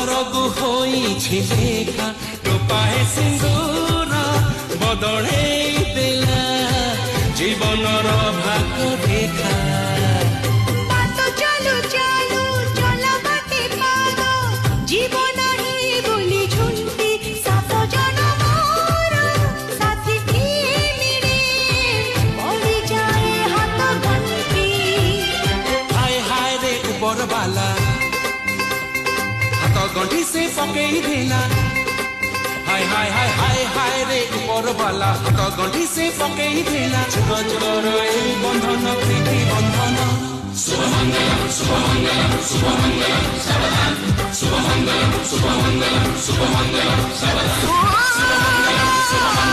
ସରଗୁ ହୋଇଛି ଲେଖା ଟୋପାଏ ସିନ୍ଦୁର ବଦଳେଇ ଦେଲା ଜୀବନର ଭାଗ ରେଖା। ବାଟ ଚାଲୁ ଚାଲୁ ଚଲ ବାଟେ ପାଦ ଜୀବନ ହିଁ ବୋଲି ଝୁଣ୍ଟି ସାତ ଜନମର ସାଥୀ ମିଳେ ପଡ଼ିଯାଏ ହାତ ଗଣ୍ଠି। ହାୟ ହାୟ ରେ ଉପରବାଲା ହାତ ଗଣ୍ଠି ସେ ପକେଇ ଦେଲା। हाय हाय हाय हाय हाय रे उपरवाला हाथ गंठी से पकेई देला जुग जुगर ए बंधन प्रीति बंधन। शुभमंगलम शुभमंगलम शुभमंगलम सावधान शुभमंगलम शुभमंगलम शुभमंगलम सावधान शुभमंगलम शुभमंगलम